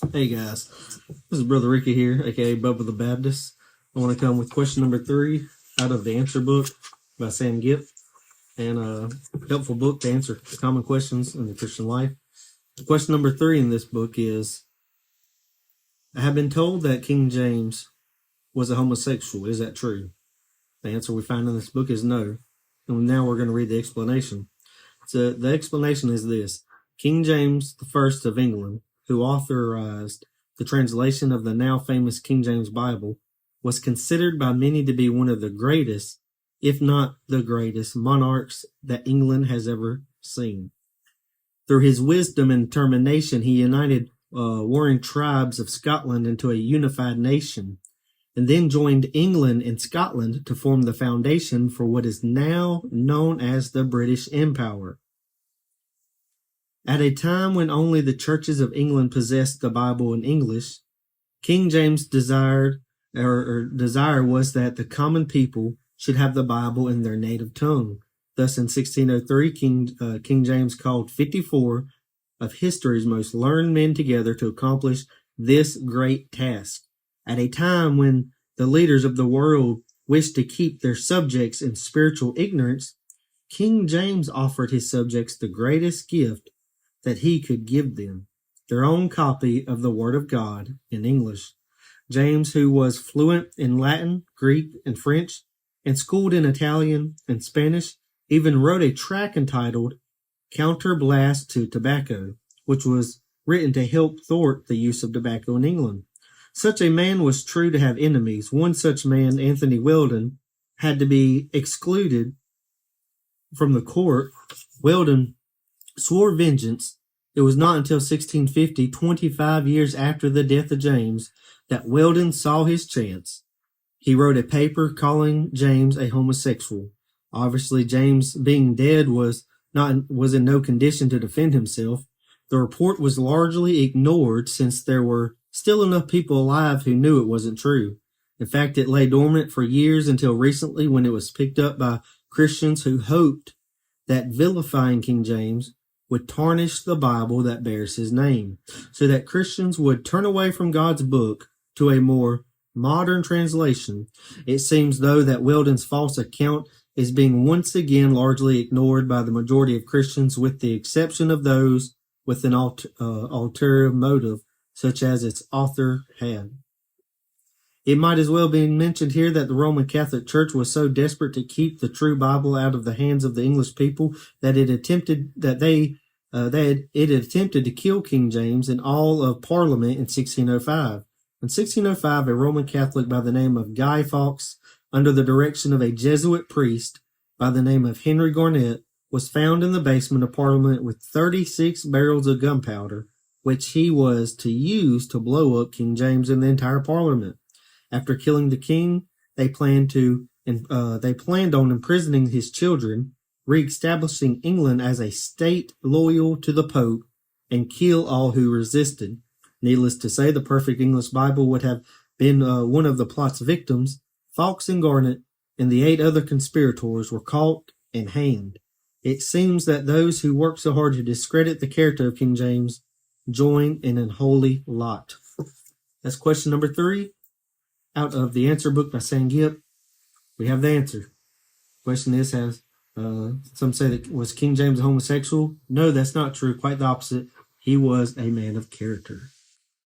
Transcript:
Hey guys, this is Brother Ricky here, aka Bubba the Baptist. I want to come with question number 3 out of the answer book by Sam Gipp, and a helpful book to answer common questions in the Christian life. Question number 3 in this book is: I have been told that King James was a homosexual. Is that true? The answer we find in this book is no. And now we're going to read the explanation. So the explanation is this: King James I of England, who authorized the translation of the now famous King James Bible, was considered by many to be one of the greatest, if not the greatest, monarchs that England has ever seen. Through his wisdom and determination, he united warring tribes of Scotland into a unified nation, and then joined England and Scotland to form the foundation for what is now known as the British Empire. At a time when only the churches of England possessed the Bible in English, King James' desire was that the common people should have the Bible in their native tongue. Thus, in 1603, King James called 54 of history's most learned men together to accomplish this great task. At a time when the leaders of the world wished to keep their subjects in spiritual ignorance, King James offered his subjects the greatest gift that he could give them, their own copy of the Word of God in English. James, who was fluent in Latin, Greek, and French, and schooled in Italian and Spanish, even wrote a tract entitled Counterblast to Tobacco, which was written to help thwart the use of tobacco in England. Such a man was true to have enemies. One such man, Anthony Weldon, had to be excluded from the court. Weldon swore vengeance. It was not until 1650, 25 years after the death of James, that Weldon saw his chance. He wrote a paper calling James a homosexual. Obviously, James, being dead, was in no condition to defend himself. The report was largely ignored since there were still enough people alive who knew it wasn't true. In fact, it lay dormant for years until recently, when it was picked up by Christians who hoped that vilifying King James would tarnish the Bible that bears his name, so that Christians would turn away from God's book to a more modern translation. It seems, though, that Weldon's false account is being once again largely ignored by the majority of Christians, with the exception of those with an ulterior motive, such as its author had. It might as well be mentioned here that the Roman Catholic Church was so desperate to keep the true Bible out of the hands of the English people that it attempted to kill King James and all of Parliament in 1605. In 1605, a Roman Catholic by the name of Guy Fawkes, under the direction of a Jesuit priest by the name of Henry Garnet, was found in the basement of Parliament with 36 barrels of gunpowder, which he was to use to blow up King James and the entire Parliament. After killing the king, they planned on imprisoning his children, re-establishing England as a state loyal to the Pope, and kill all who resisted. Needless to say, the Perfect English Bible would have been one of the plot's victims. Fawkes and Garnet and the 8 other conspirators were caught and hanged. It seems that those who worked so hard to discredit the character of King James joined in an unholy lot. That's question number 3 out of the answer book by Sam Gipp. We have the answer. Question is, some say that was King James a homosexual? No, that's not true. Quite the opposite. He was a man of character.